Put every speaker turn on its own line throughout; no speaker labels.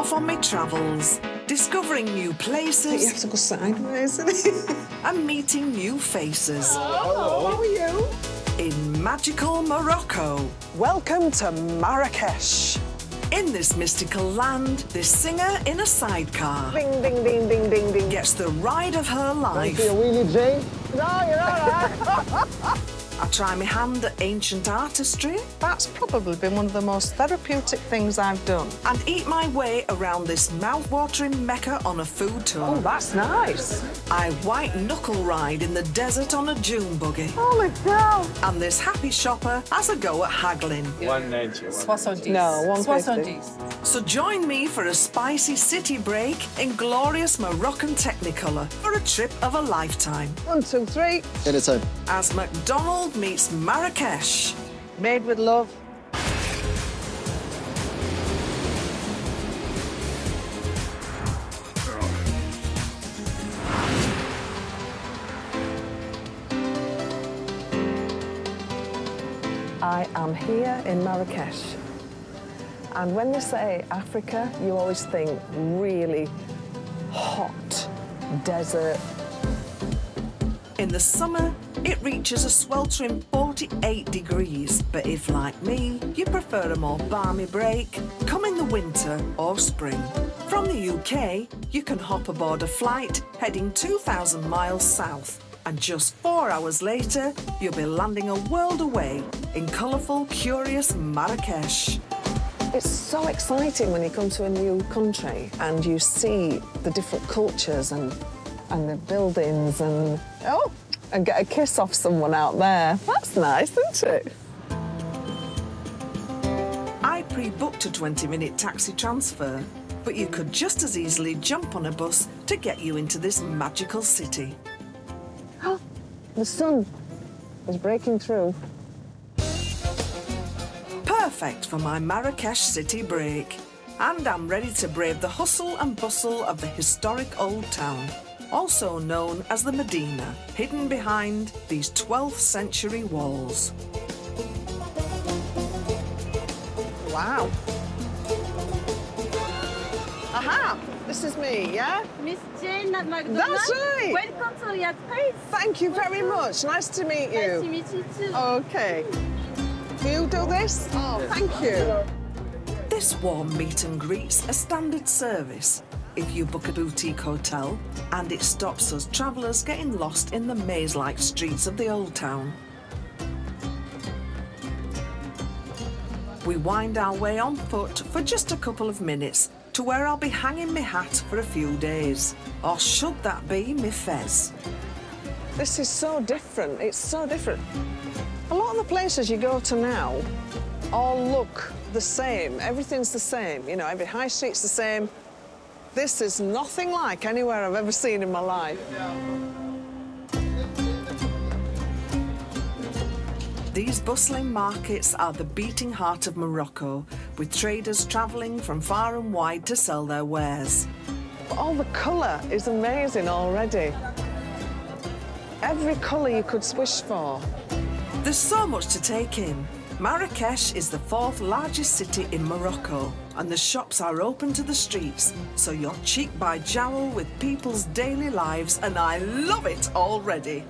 off on my travels, discovering new places.
You have to go sideways, isn't it?
And meeting new faces.
Hello, how are you?
In magical Morocco.
Welcome to Marrakesh.
In this mystical land, this singer in a sidecar
Ding, ding, ding, ding, ding, ding.
gets the ride of her life.
Don't be a wheelie, Jane. No, you're all right.
I try my hand at ancient artistry.
That's probably been one of the most therapeutic things I've done.
And eat my way around this mouth-watering mecca on a food tour.
Oh, that's nice.
I white-knuckle ride in the desert on a dune buggy.
Holy cow.
And this happy shopper has a go at haggling.
190.
70.
No, 150.
70.
So join me for a spicy city break in glorious Moroccan Technicolor for a trip of a lifetime.
1, 2, 3.
Anytime.
As McDonald meets Marrakesh.
Made with love. I am here in Marrakesh. And when they say Africa, you always think really hot desert.
In the summer, it reaches a sweltering 48 degrees. But if, like me, you prefer a more balmy break, come in the winter or spring. From the UK, you can hop aboard a flight heading 2,000 miles south. And just 4 hours later, you'll be landing a world away in colourful, curious Marrakesh.
It's so exciting when you come to a new country and you see the different cultures and the buildings and get a kiss off someone out there. That's nice, isn't it?
I pre-booked a 20-minute taxi transfer, but you could just as easily jump on a bus to get you into this magical city.
Oh, the sun is breaking through.
Perfect for my Marrakesh city break. And I'm ready to brave the hustle and bustle of the historic old town, also known as the Medina, hidden behind these 12th century walls.
Wow. Aha! This is me, yeah?
Miss Jane at McDonald.
That's right.
Welcome to Riyadh Place.
Thank you very much. Nice to meet you.
Nice to meet you too.
Okay. Do you do this? Oh, thank you.
This warm meet and greet's a standard service if you book a boutique hotel, and it stops us travellers getting lost in the maze-like streets of the old town. We wind our way on foot for just a couple of minutes to where I'll be hanging my hat for a few days. Or should that be my fez?
This is so different. It's so different. A lot of the places you go to now all look the same. Everything's the same. You know, every high street's the same. This is nothing like anywhere I've ever seen in my life.
These bustling markets are the beating heart of Morocco, with traders travelling from far and wide to sell their wares.
But all the colour is amazing already. Every colour you could wish for.
There's so much to take in. Marrakesh is the 4th largest city in Morocco, and the shops are open to the streets, so you're cheek by jowl with people's daily lives, and I love it already.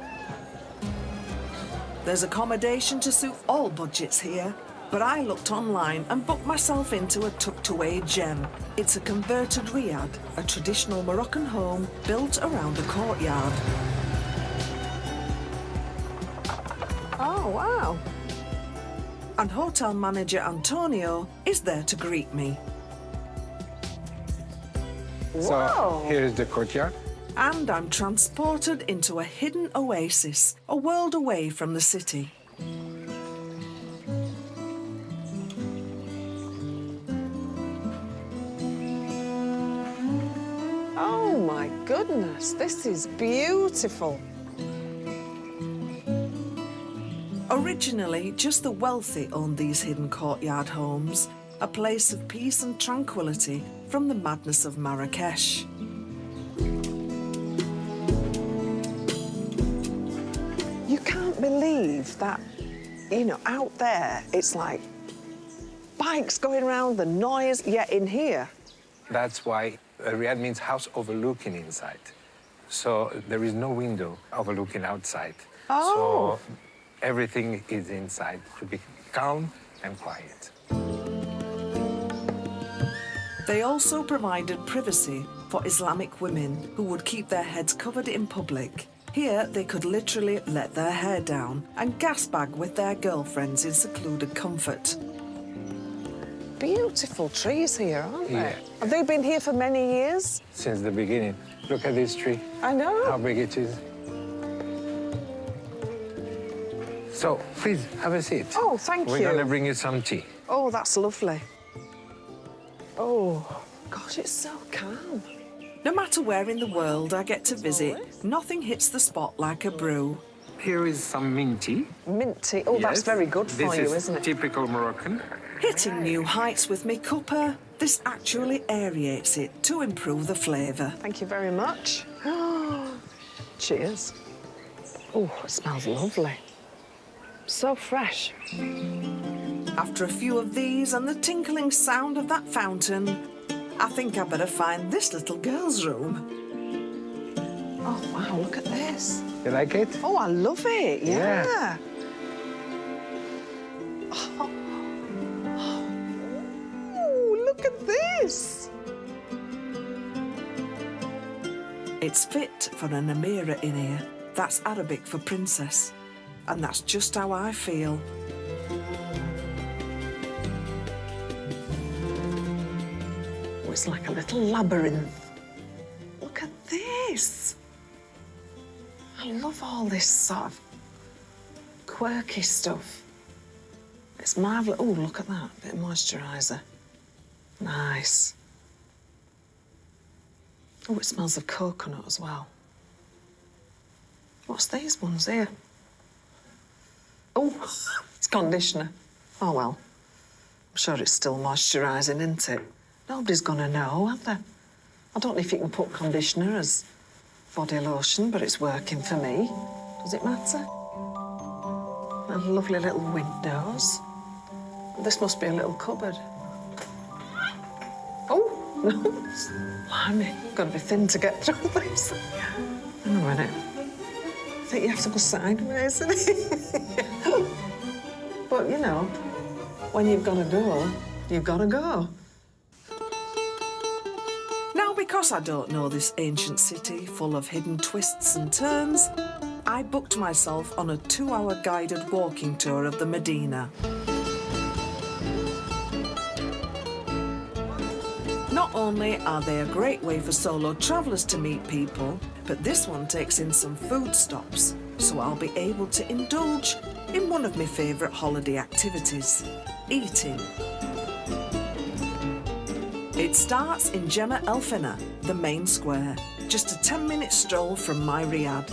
There's accommodation to suit all budgets here, but I looked online and booked myself into a tucked-away gem. It's a converted riad, a traditional Moroccan home built around a courtyard.
Oh, wow.
And hotel manager Antonio is there to greet me.
Whoa.
So here is the courtyard.
And I'm transported into a hidden oasis, a world away from the city.
Oh, my goodness. This is beautiful.
Originally, just the wealthy owned these hidden courtyard homes, a place of peace and tranquility from the madness of Marrakesh.
You can't believe that, you know, out there, it's like bikes going around, the noise, yet in here,
That's why Riyadh means house overlooking inside. So there is no window overlooking outside.
Oh.
So everything is inside to be calm and quiet.
They also provided privacy for Islamic women who would keep their heads covered in public. Here, they could literally let their hair down and gasbag with their girlfriends in secluded comfort.
Beautiful trees here, aren't they?
Yeah.
Have they been here for many years?
Since the beginning. Look at this tree,
I know.
how big it is. So, please, have a seat.
Oh, thank
We're
you.
going to bring you some tea.
Oh, that's lovely. Oh, gosh, it's so calm.
No matter where in the world I get to visit, nothing hits the spot like a brew.
Here is some mint tea.
Mint tea. Oh, that's
Yes.
very good for
This
you,
is
isn't it?
typical Moroccan.
Hitting new heights with me cuppa, this actually aerates it to improve the flavour.
Thank you very much. Cheers. Oh, it smells lovely. So fresh.
After a few of these and the tinkling sound of that fountain, I think I better find this little girl's room.
Oh, wow, look at this.
You like it?
Oh, I love it. Yeah.
Yeah.
Oh, look at this.
It's fit for an Amira in here. That's Arabic for princess. And that's just how I feel.
Oh, it's like a little labyrinth. Look at this. I love all this sort of quirky stuff. It's marvellous. Oh, look at that. Bit of moisturiser. Nice. Oh, it smells of coconut as well. What's these ones here? Oh, it's conditioner. Oh, well. I'm sure it's still moisturising, isn't it? Nobody's gonna know, have they? I don't know if you can put conditioner as body lotion, but it's working for me. Does it matter? And lovely little windows. This must be a little cupboard. Oh, no. Blimey, gotta be thin to get through this. Hang on a minute. I think you have to go sideways, innit? But, you know, when you've got to go, you've got to go.
Now, because I don't know this ancient city full of hidden twists and turns, I booked myself on a 2-hour guided walking tour of the Medina. Not only are they a great way for solo travellers to meet people, but this one takes in some food stops, so I'll be able to indulge in one of my favourite holiday activities, eating. It starts in Gemma El Fena, the main square, just a 10-minute stroll from my Riyadh.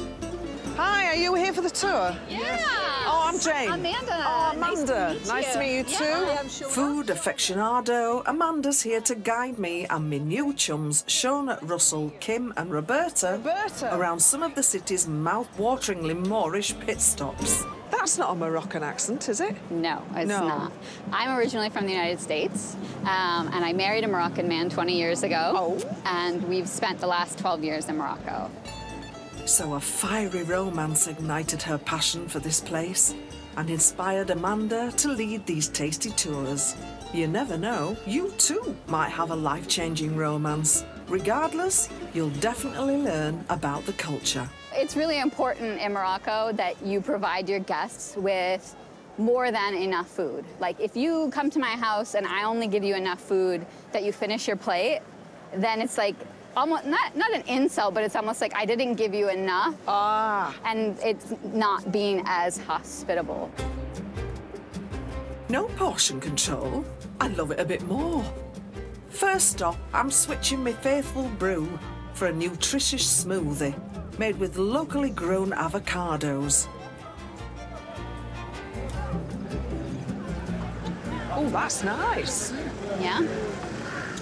Hi, are you here for the tour?
Yeah.
Oh, I'm Jane.
Amanda.
Oh, Amanda.
Nice to meet you.
Nice to meet you
Yeah,
too.
I'm sure.
Food aficionado, Amanda's here to guide me and my new chums, Shona, Russell, Kim and Roberta, around some of the city's mouth-wateringly Moorish pit stops.
That's not a Moroccan accent, is it?
No, it's
No.
not. I'm originally from the United States, and I married a Moroccan man 20 years ago.
Oh.
And we've spent the last 12 years in Morocco.
So a fiery romance ignited her passion for this place and inspired Amanda to lead these tasty tours. You never know, you too might have a life-changing romance. Regardless, you'll definitely learn about the culture.
It's really important in Morocco that you provide your guests with more than enough food. Like, if you come to my house and I only give you enough food that you finish your plate, then it's like almost not an insult, but it's almost like I didn't give you enough.
Ah.
And it's not being as hospitable.
No portion control. I love it a bit more. First stop, I'm switching my faithful brew for a nutritious smoothie made with locally grown avocados.
Oh, that's nice.
Yeah?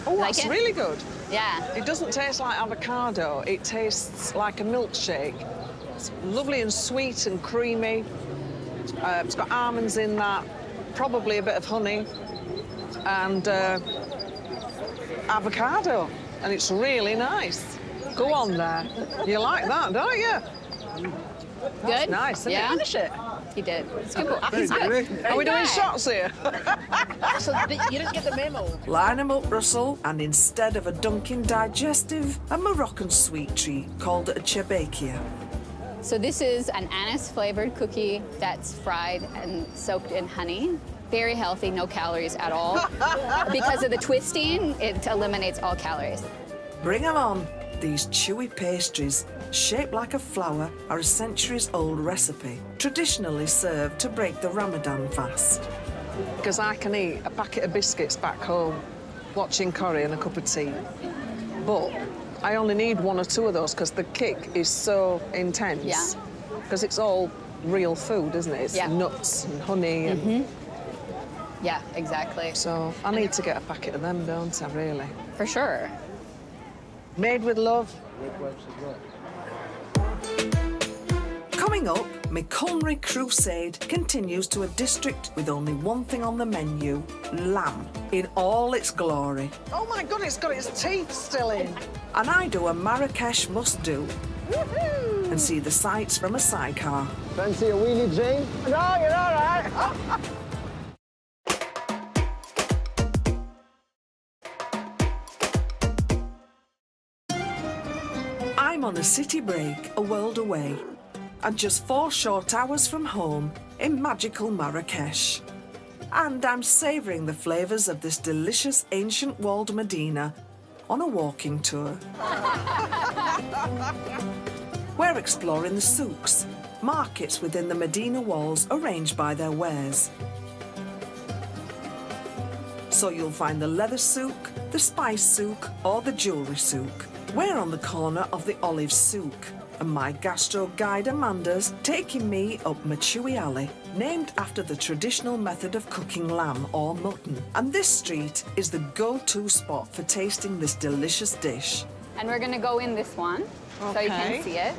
Oh,
Like
that's
it?
really good.
Yeah.
It doesn't taste like avocado. It tastes like a milkshake. It's lovely and sweet and creamy. It's got almonds in that, probably a bit of honey. And avocado, and it's really nice. Go on there. You like that, don't you?
Good?
Nice, isn't
Yeah.
it? Finish it.
He did. Scoop it.
Very
He's
good.
good.
Are we doing
Okay.
shots here?
So you didn't get the memo.
Line 'em up, Russell, and instead of a Dunkin' digestive, a Moroccan sweet treat called a chebekia.
So this is an anise-flavored cookie that's fried and soaked in honey. Very healthy, no calories at all. Because of the twisting, it eliminates all calories.
Bring 'em on. These chewy pastries, shaped like a flower, are a centuries-old recipe, traditionally served to break the Ramadan fast.
Because I can eat a packet of biscuits back home, watching Corrie and a cup of tea. But I only need one or two of those because the kick is so intense.
Yeah.
Because it's all real food, isn't it? It's
Yeah.
nuts and honey. And
Yeah, exactly.
so I need to get a packet of them, don't I, really?
For sure.
Made with love.
Coming up, my culinary crusade continues to a district with only one thing on the menu: lamb in all its glory.
Oh my God, it's got its teeth still in.
And I do a Marrakesh must-do and see the sights from a sidecar.
Fancy a wheelie, Jane? No, you're all right.
I'm on a city break, a world away, and just 4 short hours from home in magical Marrakesh. And I'm savouring the flavours of this delicious ancient walled Medina on a walking tour. We're exploring the souks, markets within the Medina walls arranged by their wares. So you'll find the leather souk, the spice souk, or the jewellery souk. We're on the corner of the olive souk, and my gastro guide Amanda's taking me up Machoui Alley, named after the traditional method of cooking lamb or mutton. And this street is the go-to spot for tasting this delicious dish.
And we're gonna go in this one so you can
Okay.
see it.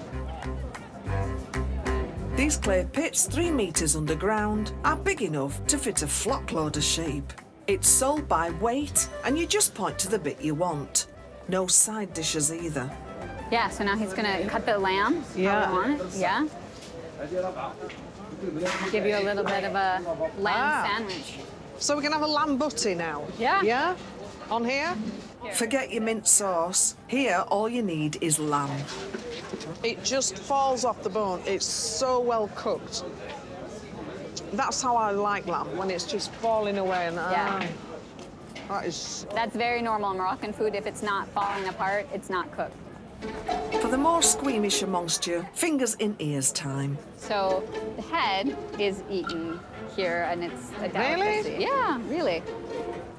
These clay pits, 3 metres underground, are big enough to fit a flockload of sheep. It's sold by weight, and you just point to the bit you want. No side dishes either.
Yeah, so now he's gonna cut the lamb.
Yeah.
How we want it. Yeah. Give you a little bit of a lamb sandwich.
So we're going to have a lamb butty now?
Yeah.
Yeah? On here?
Forget your mint sauce. Here, all you need is lamb.
It just falls off the bone. It's so well cooked. That's how I like lamb, when it's just falling away. And
Yeah.
that is...
That's very normal in Moroccan food. If it's not falling apart, it's not cooked.
For the more squeamish amongst you, fingers in ears time.
So the head is eaten here, and it's a delicacy.
Really?
Yeah, really.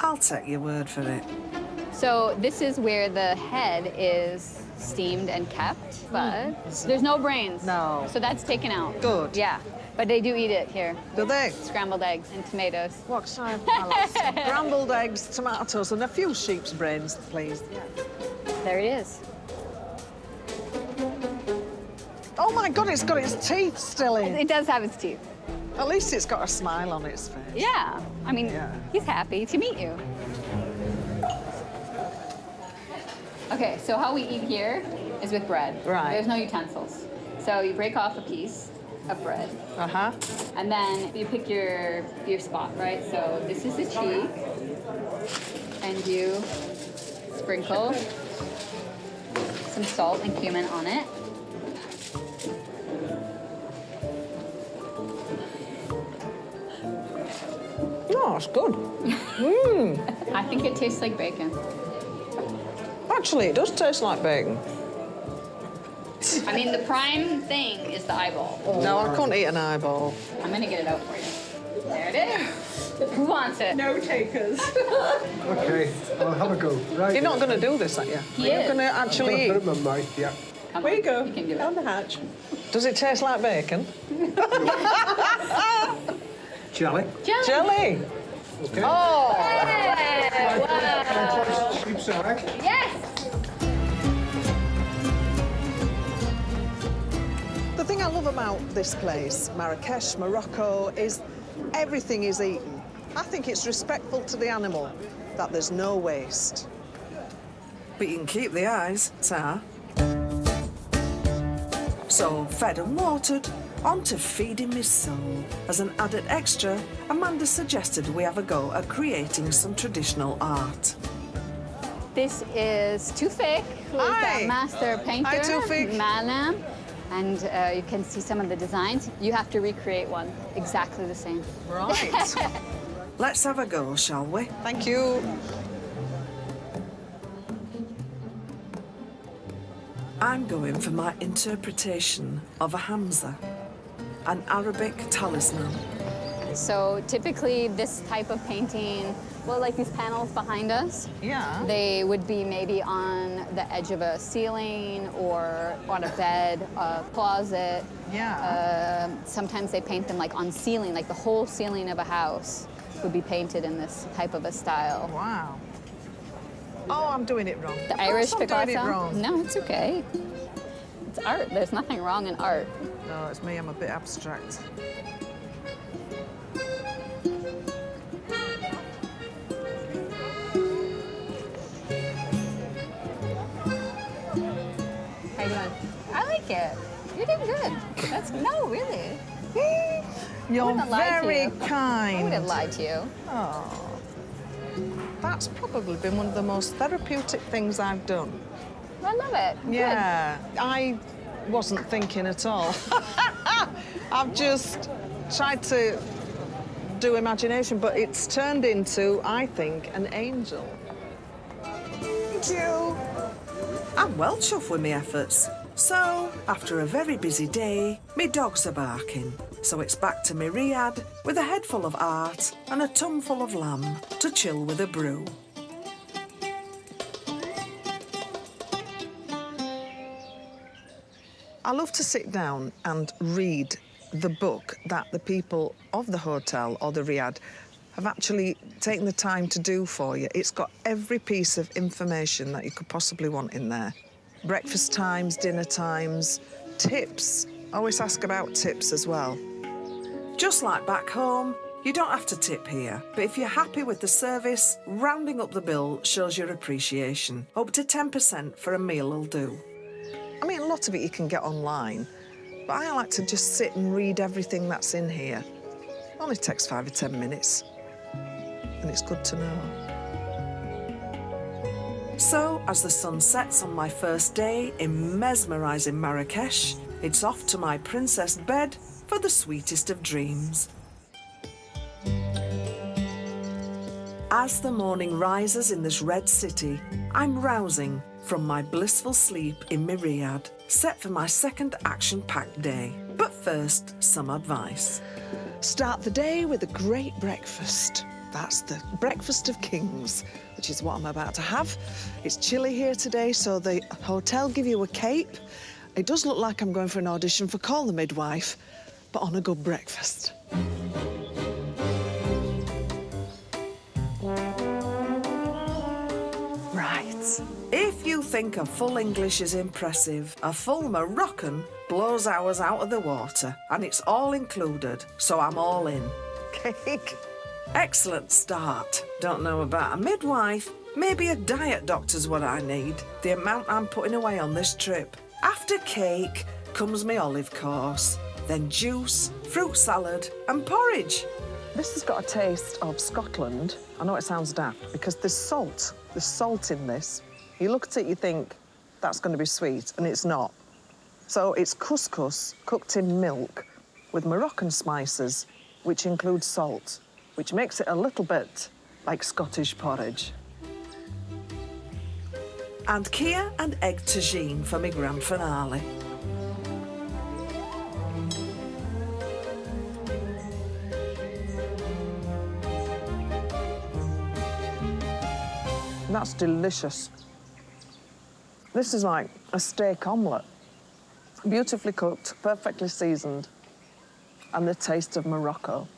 I'll take your word for it.
So this is where the head is steamed and kept, but there's no brains.
No.
So that's taken out.
Good.
Yeah, but they do eat it here.
Do they?
Scrambled eggs and tomatoes.
What kind of palace? Scrambled eggs, tomatoes, and a few sheep's brains, please.
There it is.
Oh my God, it's got its teeth still in.
It does have its teeth.
At least it's got a smile on its face.
Yeah, I mean,
Yeah.
he's happy to meet you. Okay, so how we eat here is with bread.
Right.
There's no utensils. So you break off a piece of bread,
Uh-huh.
and then you pick your spot, right? So this is the cheek, and you sprinkle some salt and cumin on it.
No, it's good.
I think it tastes like bacon.
Actually, it does taste like bacon.
I mean, the prime thing is the eyeball.
No, I couldn't eat an eyeball.
I'm gonna get it out for you. There it is. Who wants it?
No takers.
Okay, I'll have a go. Right.
You're not going to do this, are you?
He
You're
is.
going to
I'm
actually
gonna put
eat.
it in my mouth, yeah.
Come
Where
on,
you go.
You can do it.
Down the hatch. Does it taste like bacon?
Jelly.
Jelly.
Okay.
Oh!
Hey, whoa.
Sheep's eye.
Yes!
The thing I love about this place, Marrakesh, Morocco, is everything is eaten. I think it's respectful to the animal that there's no waste.
but you can keep the eyes, ta. So, fed and watered, on to feeding me soul. As an added extra, Amanda suggested we have a go at creating some traditional art.
This is Tufik, who is
Hi.
the master painter.
Hi, Tufik.
Malam. And you can see some of the designs. You have to recreate one exactly the same.
Right.
Let's have a go, shall we?
Thank you.
I'm going for my interpretation of a Hamza, an Arabic talisman.
So typically this type of painting, well, like these panels behind us,
Yeah.
they would be maybe on the edge of a ceiling or on a bed, a closet.
Yeah.
Sometimes they paint them like on ceiling, like the whole ceiling of a house would be painted in this type of a style.
Wow. Oh, I'm doing it wrong.
The Irish
I'm
Picasso?
doing it wrong.
No, it's okay. It's art. There's nothing wrong in art.
No, it's me. I'm a bit abstract.
How you doing? I like it. You're doing good. That's no, really.
You're
wouldn't have lied to
very
you.
kind.
I wouldn't lie to you.
Oh. That's probably been one of the most therapeutic things I've done.
I love it. Good.
Yeah. I wasn't thinking at all. I've just tried to do imagination, but it's turned into, I think, an angel. Thank you.
I'm well chuffed with my efforts. So, after a very busy day, me dogs are barking. So it's back to me Riyadh with a head full of art and a tum full of lamb to chill with a brew.
I love to sit down and read the book that the people of the hotel or the Riyadh have actually taken the time to do for you. It's got every piece of information that you could possibly want in there. Breakfast times, dinner times, tips. I always ask about tips as well.
Just like back home, you don't have to tip here, but if you're happy with the service, rounding up the bill shows your appreciation. Up to 10% for a meal will do.
I mean, a lot of it you can get online, but I like to just sit and read everything that's in here. It only takes 5 or 10 minutes, and it's good to know.
So, as the sun sets on my first day in mesmerising Marrakesh, it's off to my princess bed for the sweetest of dreams. As the morning rises in this red city, I'm rousing from my blissful sleep in my Riyadh, set for my second action-packed day. But first, some advice.
Start the day with a great breakfast. That's the breakfast of kings, which is what I'm about to have. It's chilly here today, so the hotel give you a cape. It does look like I'm going for an audition for Call the Midwife, but on a good breakfast. Right.
If you think a full English is impressive, a full Moroccan blows ours out of the water, and it's all included, so I'm all in.
Cake.
Excellent start. Don't know about a midwife. Maybe a diet doctor's what I need. The amount I'm putting away on this trip. After cake comes my olive course, then juice, fruit salad and porridge.
This has got a taste of Scotland. I know it sounds daft because there's salt. There's salt in this. You look at it, you think that's going to be sweet, and it's not. So it's couscous cooked in milk with Moroccan spices, which include salt, which makes it a little bit like Scottish porridge.
And Kia and egg tagine for my grand finale.
That's delicious. This is like a steak omelette. Beautifully cooked, perfectly seasoned, and the taste of Morocco.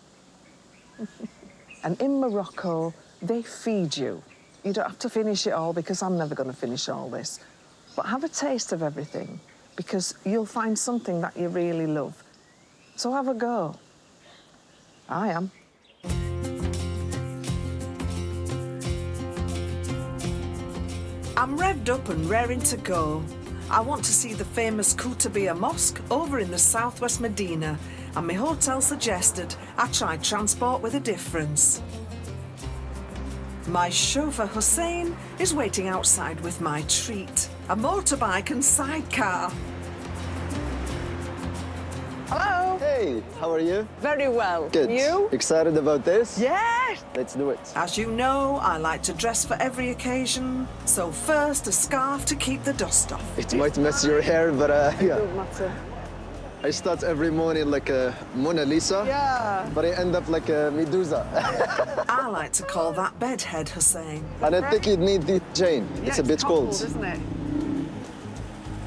And in Morocco, they feed you. You don't have to finish it all because I'm never going to finish all this. But have a taste of everything because you'll find something that you really love. So have a go. I am.
I'm revved up and raring to go. I want to see the famous Koutabia Mosque over in the southwest Medina, and my hotel suggested I try transport with a difference. My chauffeur Hussein is waiting outside with my treat, a motorbike and sidecar.
Hello.
Hey, how are you?
Very well.
Good.
You?
Excited about this?
Yes.
Let's do it.
As you know, I like to dress for every occasion, so first a scarf to keep the dust off.
It might mess your hair, but yeah.
Don't matter.
I start every morning like a Mona Lisa,
Yeah.
but I end up like a Medusa.
I like to call that bedhead Hussein.
And I think you'd need the chain.
Yeah,
It's a bit cold.
isn't it?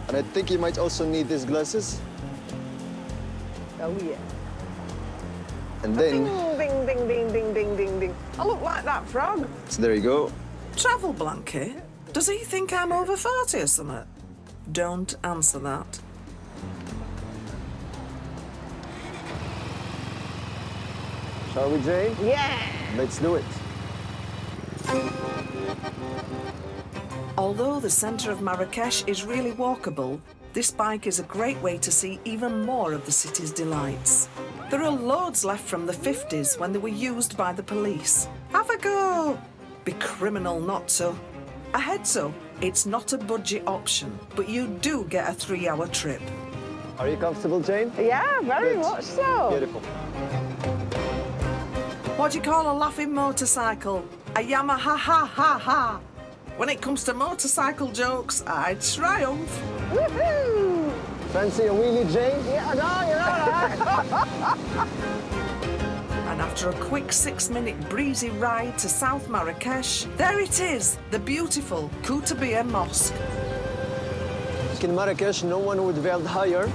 And I think you might also need these glasses.
Oh, yeah.
And
Ding,
then,
ding, ding, ding, ding, ding, ding, ding. I look like that frog.
so there you go.
Travel blanket? Does he think I'm over 40 or something? Don't answer that.
Shall we, Jane?
Yeah.
Let's do it.
Although the centre of Marrakesh is really walkable, this bike is a great way to see even more of the city's delights. There are loads left from the 50s when they were used by the police. Have a go! Be criminal not to. A heads up, it's not a budget option, but you do get a 3-hour trip.
Are you comfortable, Jane?
Yeah, very
Good.
much so.
Beautiful.
What do you call a laughing motorcycle? A Yamaha ha ha ha. When it comes to motorcycle jokes, I triumph.
Woohoo!
Fancy a wheelie, Jane?
Yeah, no, you're all right.
And after a quick 6-minute breezy ride to South Marrakesh, there it is, the beautiful Koutabia Mosque.
In Marrakesh, no one would build higher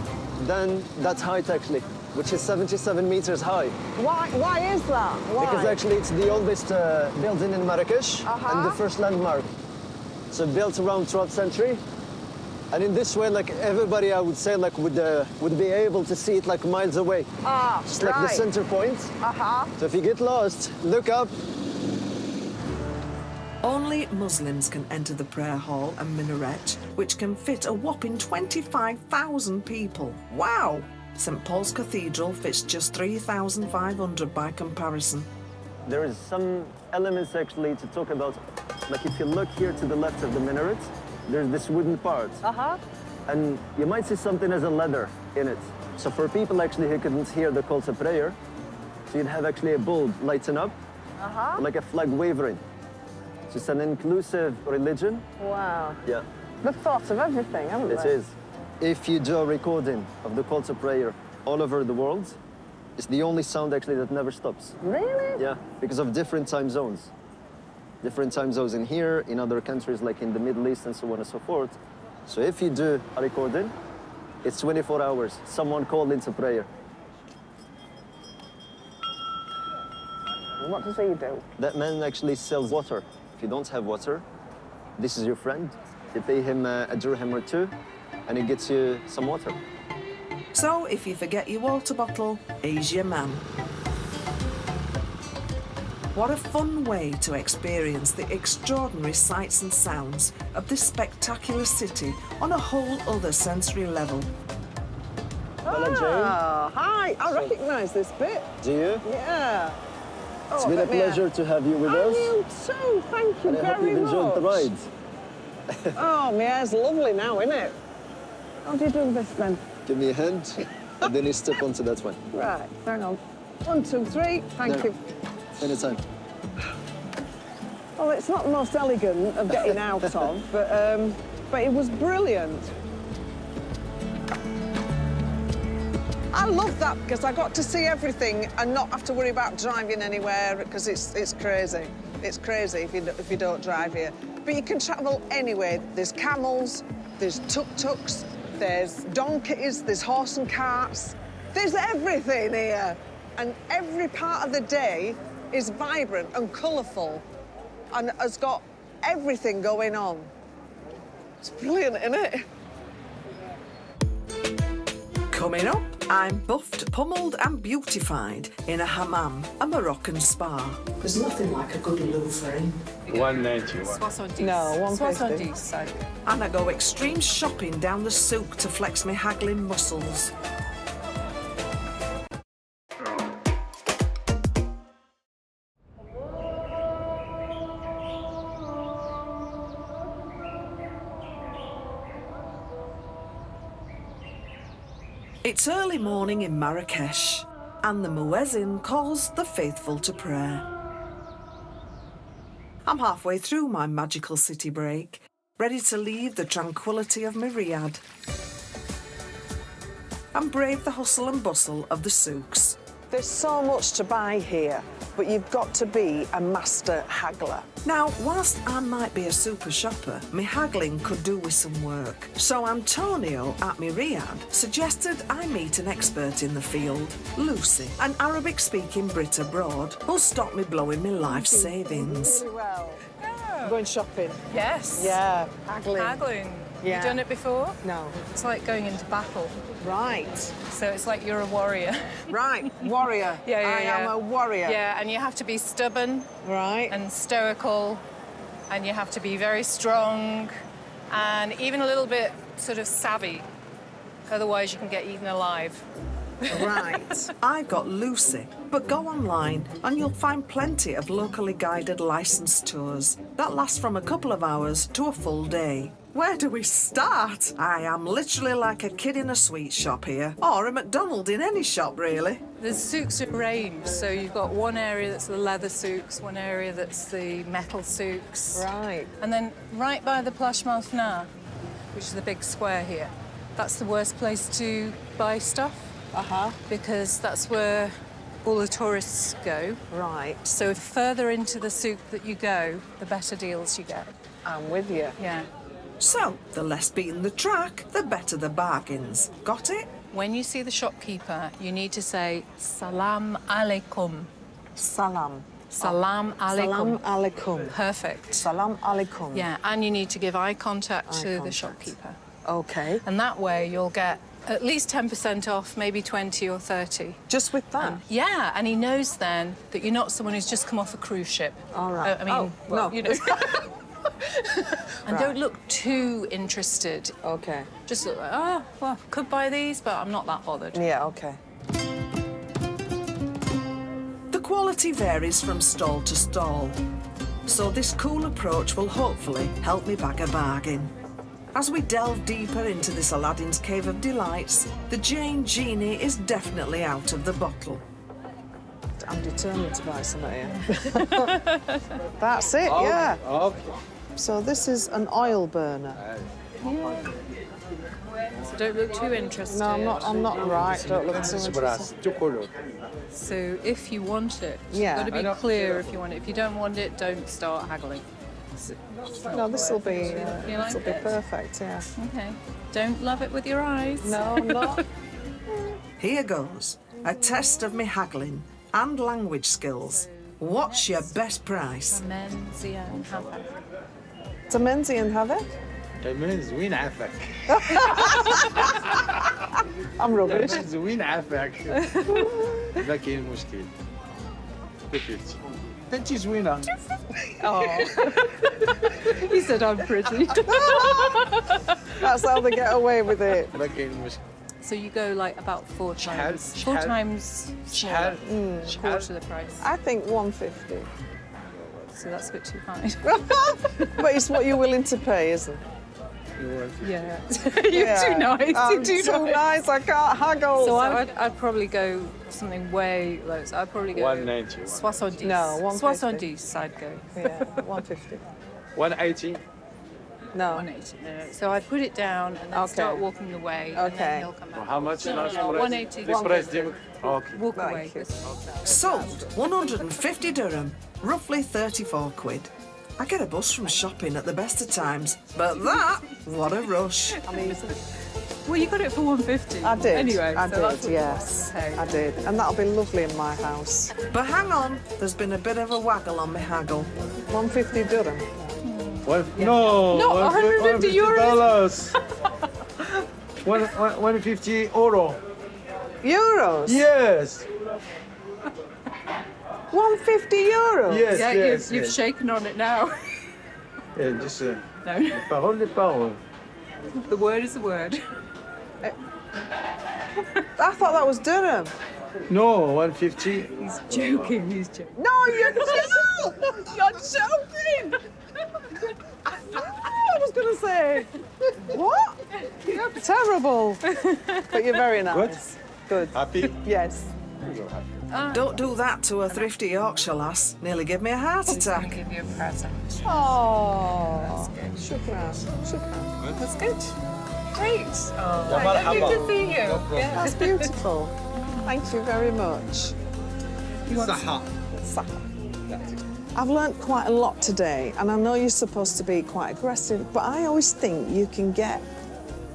than that height, actually, which is 77 meters high.
Why is that? Why?
Because actually it's the oldest building in Marrakesh and the first landmark. So built around 12th century. And in this way, like everybody, I would say, like would be able to see it like miles away. Just like the center point. So if you get lost, look up.
Only Muslims can enter the prayer hall and minaret, which can fit a whopping 25,000 people. Wow! St Paul's Cathedral fits just 3,500 by comparison.
There is some elements actually to talk about. Like if you look here to the left of the minaret, there's this wooden part. And you might see something as a ladder in it. So for people actually who couldn't hear the call to prayer, so you'd have actually a bulb lighten up, like a flag wavering. So it's an inclusive religion.
Wow.
Yeah,
They've thought of everything, haven't they?
it is. If you do a recording of the call to prayer all over the world, it's the only sound actually that never stops.
Really?
Yeah, because of different time zones. Different time zones in here, in other countries like in the Middle East and so on and so forth. So if you do a recording, it's 24 hours. Someone called into prayer.
What does he do?
That man actually sells water. If you don't have water, this is your friend. You pay him a dirham or two, and he gets you some water.
So if you forget your water bottle, he's your man. What a fun way to experience the extraordinary sights and sounds of this spectacular city on a whole other sensory level.
Hello, Jane.
Oh, hi. I recognise this bit.
Do you?
Yeah.
It's been a pleasure to have you with us.
You too. Thank you
And I hope
very
you've enjoyed the
much.
ride.
Oh, my hair's lovely now, isn't it? How do you do this then?
Give me a hand, and then you step onto that one.
Right, hang on. 1, 2, 3. Thank
There.
you.
Anytime.
Well, it's not the most elegant of getting out of, but it was brilliant. I love that because I got to see everything and not have to worry about driving anywhere because it's crazy. It's crazy if you don't drive here. But you can travel anywhere. There's camels, there's tuk-tuks, there's donkeys, there's horse and carts. There's everything here. And every part of the day is vibrant and colourful and has got everything going on. It's brilliant, isn't it?
Coming up, I'm buffed, pummelled and beautified in a hammam, a Moroccan spa. There's nothing like a good loo for him.
190.
No, 150.
And I go extreme shopping down the souk to flex my haggling muscles. It's early morning in Marrakesh, and the muezzin calls the faithful to prayer. I'm halfway through my magical city break, ready to leave the tranquility of my riad and brave the hustle and bustle of the souks.
There's so much to buy here, but you've got to be a master haggler.
Now, whilst I might be a super shopper, my haggling could do with some work. So Antonio at my riad suggested I meet an expert in the field, Lucy, an Arabic-speaking Brit abroad, who'll stop me blowing my life savings.
Really well. Going shopping.
Yes.
Yeah, haggling.
Haggling.
Yeah.
You done it before?
No.
It's like going into battle.
Right.
So it's like you're a warrior.
Right, warrior.
Yeah,
I am a warrior.
Yeah, and you have to be stubborn
Right.
and stoical, and you have to be very strong and even a little bit sort of savvy. Otherwise, you can get eaten alive.
Right.
I've got Lucy, but go online and you'll find plenty of locally guided licensed tours that last from a couple of hours to a full day. Where do we start? I am literally like a kid in a sweet shop here, or a McDonald in any shop, really.
The souks are arranged, so you've got one area that's the leather souks, one area that's the metal souks.
Right.
And then right by the Place Malfna, which is the big square here, that's the worst place to buy stuff. Because that's where all the tourists go.
Right.
So the further into the souk that you go, the better deals you get.
I'm with you.
Yeah.
So, the less beaten the track, the better the bargains. Got it?
When you see the shopkeeper, you need to say, Salam alaikum.
Salam.
Salam alaikum.
Salam alaikum.
Perfect.
Salam alaikum.
Yeah, and you need to give eye contact to the
contact.
shopkeeper.
Okay.
And that way you'll get at least 10% off, maybe 20 or 30.
Just with that?
Yeah, and he knows then that you're not someone who's just come off a cruise ship.
All right.
I mean, well,
no.
you know. And
Right.
don't look too interested.
Okay.
Just look like, oh, well, could buy these, but I'm not that bothered.
Yeah, okay.
The quality varies from stall to stall, so this cool approach will hopefully help me bag a bargain. As we delve deeper into this Aladdin's Cave of Delights, the Jane Genie is definitely out of the bottle.
I'm determined to buy some here. That's it, yeah.
Okay.
So this is an oil burner.
So don't look too interested.
No, I'm not right. Don't look too interested.
So if you want it,
Yeah.
you've got to be clear if you want it. If you don't want it, don't start haggling.
No, this will be
You like it?
perfect, yeah.
Okay. Don't love it with your eyes.
No, I'm not.
Here goes, a test of me haggling and language skills. What's your best price?
Menzian Havoc.
It's a Menzian Havoc.
زوين عافاك.
I'm rubbish.
زوين عافاك. ما كاين مشكل. 250. انت زوينة.
Oh,
He said I'm pretty.
that's how they get away with it.
ما كاين مشكل.
So you go like about four
شحال-
times. Four
شحال-
times
شحال-
smaller. Quarter the price.
I think 150.
So that's a bit too high.
But it's what you're willing to pay, isn't it?
Yeah. You're too nice.
I'm
You're too nice.
I can't haggle.
So I'd probably go something way low. So I'd probably go
190.
70.
No, 150.
70 I'd go.
Yeah, 150.
180.
No.
180. No. So I'd put it down and then start walking away. And
Okay.
then he'll come back.
How much?
180.
The price ديالك. Okay.
Walk
Thank
away.
you.
Sold 150 dirham, roughly 34 quid. I get a bus from shopping at the best of times, but that, what a rush.
Well, you got it for 150.
I did.
Anyway,
I
so
did,
that's what
yes.
you pay.
I did. And that'll be lovely in my house.
But hang on, there's been a bit of a waggle on me haggle.
150 dirham.
No.
No, 150 euros.
$150.
Euros?
Yes.
150 euros?
Yes,
Yeah,
yes.
you've
yes.
shaken on it now.
Yeah, just
No,
parole des paroles.
the word is the word.
I thought that was dirham.
No, 150.
He's joking, he's joking.
No, you're not! You're joking! I was going to say, what? You're terrible. But you're very nice. Good.
Happy?
Yes.
Don't do that to a thrifty Yorkshire lass. Nearly give me a heart
I'm
attack.
gonna give you a present.
Oh, shukran, shukran.
That's good. Great. Oh,
مرحبا.
lovely to see you. Yeah.
That's beautiful. Thank you very much.
صحة.
I've learnt quite a lot today, and I know you're supposed to be quite aggressive, but I always think you can get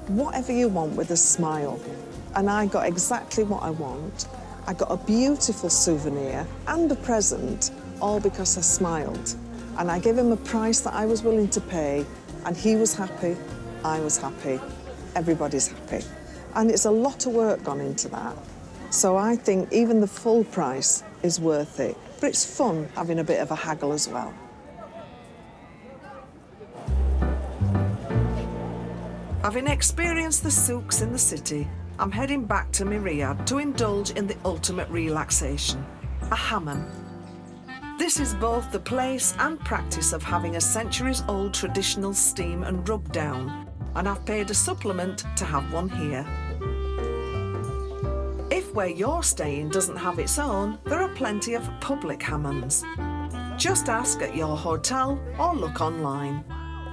whatever you want with a smile. And I got exactly what I want. I got a beautiful souvenir and a present, all because I smiled. And I gave him a price that I was willing to pay, and he was happy, I was happy, everybody's happy. And it's a lot of work gone into that. So I think even the full price is worth it. But it's fun having a bit of a haggle as well.
Having experienced the souks in the city, I'm heading back to Riyadh to indulge in the ultimate relaxation, a hammam. This is both the place and practice of having a centuries-old traditional steam and rub down, and I've paid a supplement to have one here. If where you're staying doesn't have its own, there are plenty of public hammams. Just ask at your hotel or look online.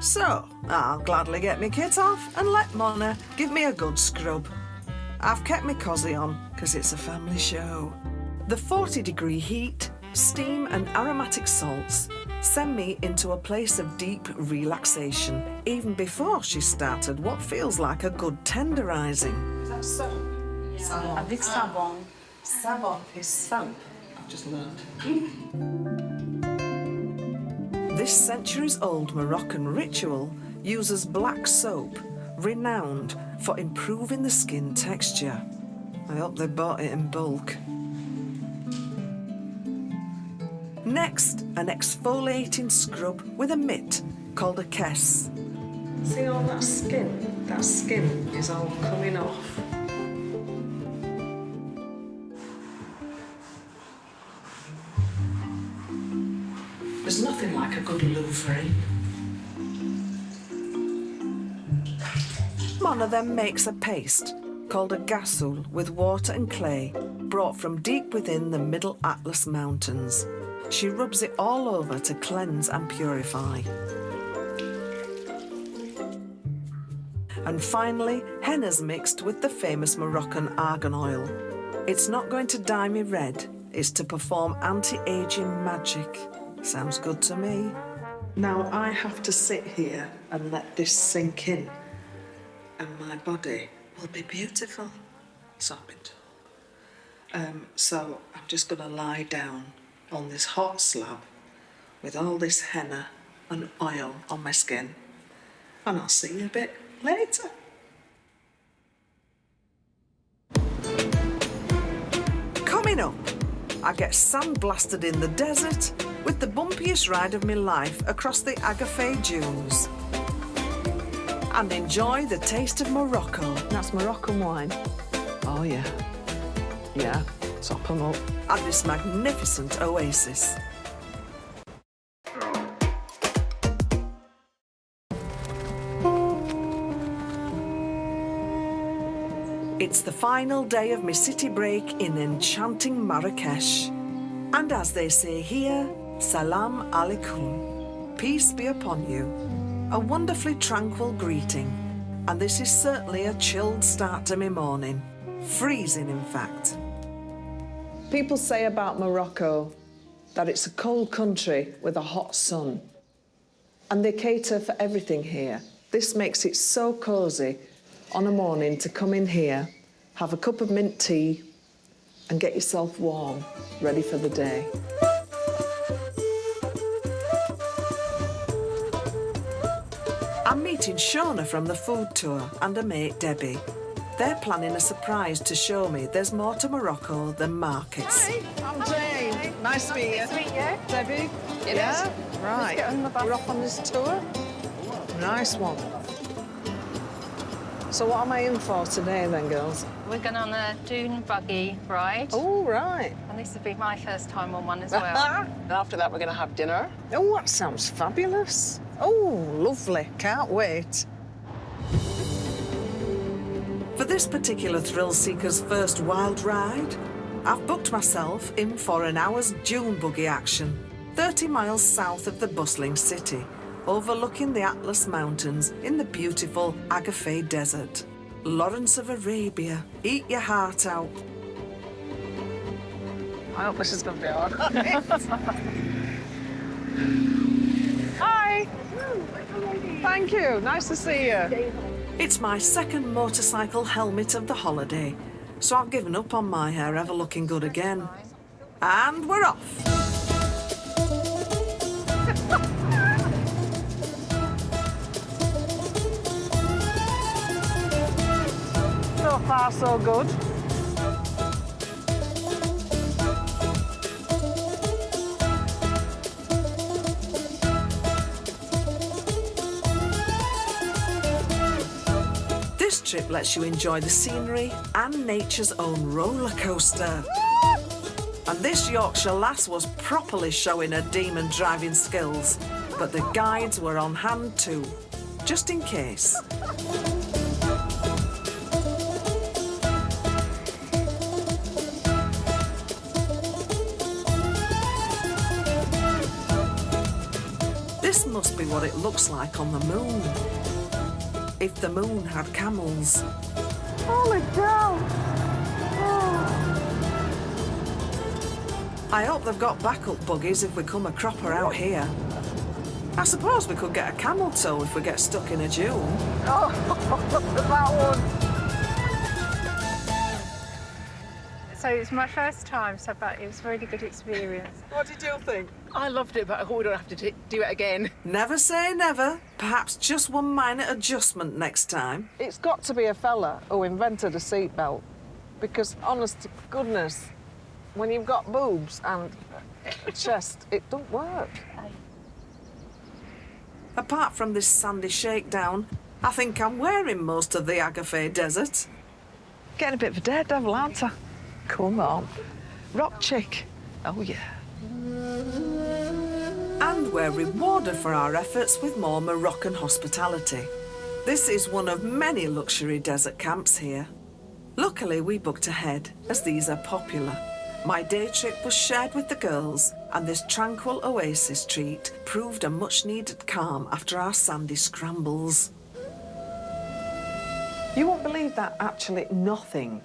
So, I'll gladly get my kit off and let Mona give me a good scrub. I've kept my cosy on, because it's a family show. The 40-degree heat, steam and aromatic salts send me into a place of deep relaxation, even before she started what feels like a good tenderising.
That's so.
Avec savon.
Savon is soap. I've just learned.
This centuries-old Moroccan ritual uses black soap, renowned for improving the skin texture. I hope they bought it in bulk. Next, an exfoliating scrub with a mitt called a kess.
See all that skin? That skin is all coming off.
There's nothing like a good louvre. Mona then makes a paste called a gasoul with water and clay brought from deep within the Middle Atlas Mountains. She rubs it all over to cleanse and purify. And finally, henna's mixed with the famous Moroccan argan oil. It's not going to dye me red, it's to perform anti-aging magic. Sounds good to me.
Now I have to sit here and let this sink in, and my body will be beautiful. So I've been told. So I'm just going to lie down on this hot slab with all this henna and oil on my skin, and I'll see you a bit later.
Coming up, I get sandblasted in the desert with the bumpiest ride of my life across the Agafay dunes. And enjoy the taste of Morocco.
That's Moroccan wine. Oh, yeah. Yeah, top 'em up.
At this magnificent oasis. It's the final day of my city break in enchanting Marrakesh. And as they say here, Salam alaikum, peace be upon you. A wonderfully tranquil greeting. And this is certainly a chilled start to my morning. Freezing, in fact.
People say about Morocco that it's a cold country with a hot sun. And they cater for everything here. This makes it so cosy on a morning to come in here, have a cup of mint tea, and get yourself warm, ready for the day.
I'm meeting Shona from the food tour and her mate Debbie. They're planning a surprise to show me there's more to Morocco than markets.
Hey, I'm Jane. Nice to meet you.
Nice to meet you.
Debbie?
It
Yeah?
is.
Right.
get on the bus.
We're off on this tour. Nice one. So what am I in for today then, girls?
We're going on a dune buggy ride.
Oh, right.
And this will be my first time on one as well.
And after that, we're going to have dinner.
Oh, that sounds fabulous. Oh, lovely. Can't wait.
For this particular thrill seeker's first wild ride, I've booked myself in for an hour's dune buggy action, 30 miles south of the bustling city, overlooking the Atlas Mountains in the beautiful Agafay Desert. Lawrence of Arabia, eat your heart out.
I hope this is going to be all right. Hi. Thank you. Nice to see you.
It's my second motorcycle helmet of the holiday, so I've given up on my hair ever looking good again. And we're off.
So far, so good.
This trip lets you enjoy the scenery and nature's own roller coaster. And this Yorkshire lass was properly showing her demon driving skills, but the guides were on hand too, just in case. This must be what it looks like on the moon. If the moon had camels.
Holy cow.
I hope they've got backup buggies if we come a cropper out here. I suppose we could get a camel toe if we get stuck in a dune.
That one.
So it was my first time, but it was a really good experience.
What did you think?
I loved it, but I hope we don't have to do it again.
Never say never. Perhaps just one minor adjustment next time.
It's got to be a fella who invented a seatbelt, because honest to goodness, when you've got boobs and a chest, it don't work.
Apart from this sandy shakedown, I think I'm wearing most of the Agafay Desert.
Getting a bit of a daredevil, aren't I? Come on. Rock chick. Oh, yeah.
And we're rewarded for our efforts with more Moroccan hospitality. This is one of many luxury desert camps here. Luckily, we booked ahead, as these are popular. My day trip was shared with the girls, and this tranquil oasis treat proved a much-needed calm after our sandy scrambles.
You won't believe that actually nothing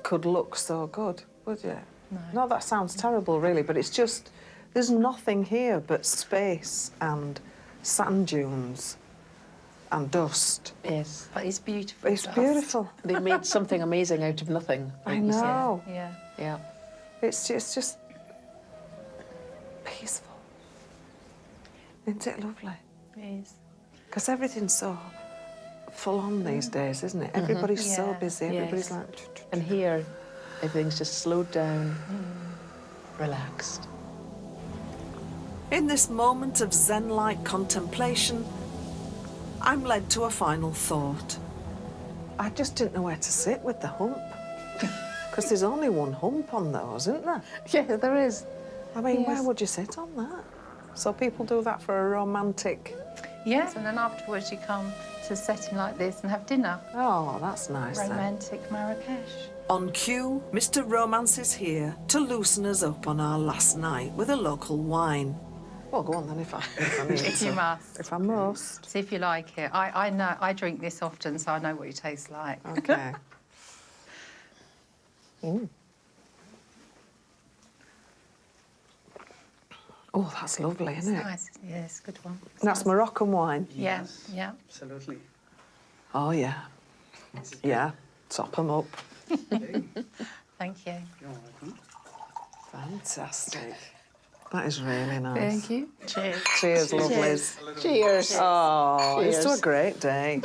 could look so good, would you? No, that sounds terrible, really, but it's just, there's nothing here but space and sand dunes and dust.
Yes, but it's beautiful.
It's beautiful.
They made something amazing out of nothing.
I
like you said.
know.
Yeah.
Yeah.
It's just peaceful. Isn't it lovely?
It is.
Because everything's so full on these days, isn't it? Everybody's so
Yeah.
busy. Everybody's
Yes.
like...
And here, everything's just slowed down, relaxed.
In this moment of zen-like contemplation, I'm led to a final thought.
I just didn't know where to sit with the hump. Because there's only one hump on those, isn't there?
Yeah, there is.
I mean,
Yes.
where would you sit on that? So people do that for a romantic...
Yes, and then afterwards you come to a setting like this and have dinner.
Oh, that's nice then.
Romantic Marrakesh.
On cue, Mr. Romance is here to loosen us up on our last night with a local wine.
Well, go on then if I need
If
to.
you must.
If I must.
See if you like it. I know, I drink this often, so I know what it tastes like.
OK. Oh, that's lovely, isn't it?
Nice. Yes, good one.
That's Moroccan wine.
Yeah, yeah.
Absolutely.
Oh, yeah. Yeah, top them up.
Thank you.
Fantastic. That is really nice.
Thank you.
Cheers.
Cheers, lovelies.
Cheers.
Oh, it's
Cheers.
a great day.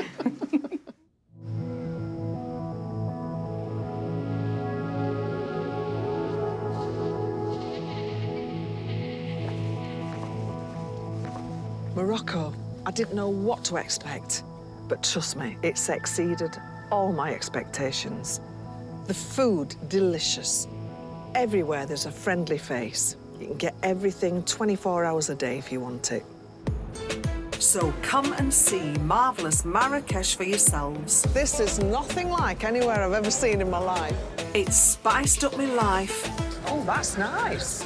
Morocco. I didn't know what to expect, but trust me, it's exceeded all my expectations. The food, delicious. Everywhere there's a friendly face. You can get everything 24 hours a day if you want it.
So come and see marvellous Marrakesh for yourselves.
This is nothing like anywhere I've ever seen in my life.
It's spiced up my life
Oh, that's nice.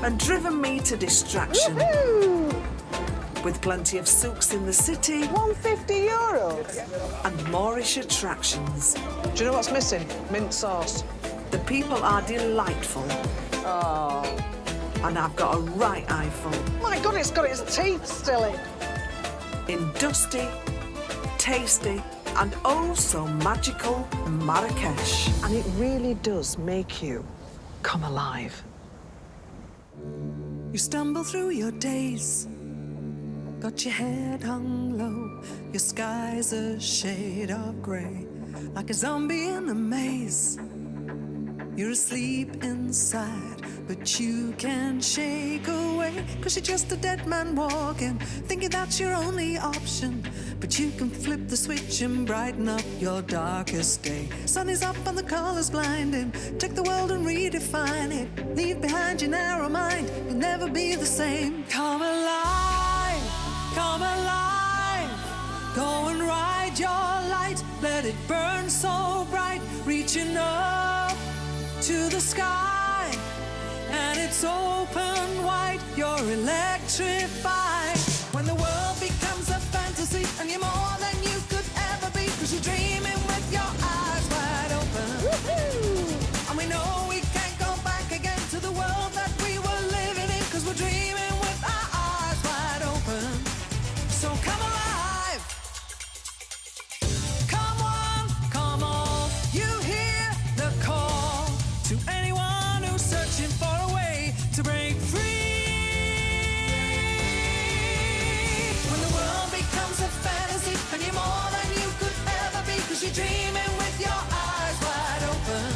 and driven me to distraction.
Woohoo!
With plenty of souks in the city
€150.
and Moorish attractions.
Do you know what's missing? Mint sauce.
The people are delightful.
Oh.
And I've got a right eyeful
My God, it's got its teeth still in.
in dusty, tasty, and oh so magical Marrakesh.
And it really does make you come alive.
You stumble through your days, got your head hung low, your sky's a shade of grey, like a zombie in a maze. You're asleep inside, but you can't shake away, 'cause you're just a dead man walking, thinking that's your only option. But you can flip the switch and brighten up your darkest day. Sun is up and the colors blinding, take the world and redefine it. Leave behind your narrow mind, you'll never be the same. Come alive, come alive. Go and ride your light, let it burn so bright, reaching up to the sky, and it's open wide, you're electrified. When the world becomes a fantasy and you're more than you could ever be, 'cause you're dreaming with your eyes wide open. Woohoo! And we know we can't go back again to the world that we were living in, 'cause we're dreaming with our eyes wide open. So come alive. Come on, come on, you hear the call to anyone who's searching for a way to break free. When the world becomes a fantasy and you're more than you could ever be, 'cause you're dreaming with your eyes wide open.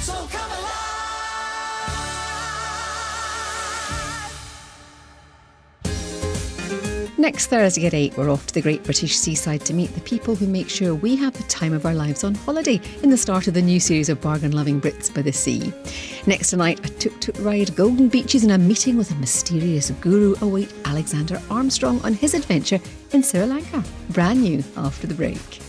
So come alive.
Next Thursday at 8, we're off to the Great British Seaside to meet the people who make sure we have the time of our lives on holiday in the start of the new series of bargain-loving Brits by the Sea. Next tonight, a tuk-tuk ride, golden beaches and a meeting with a mysterious guru await Alexander Armstrong on his adventure in Sri Lanka. Brand new after the break.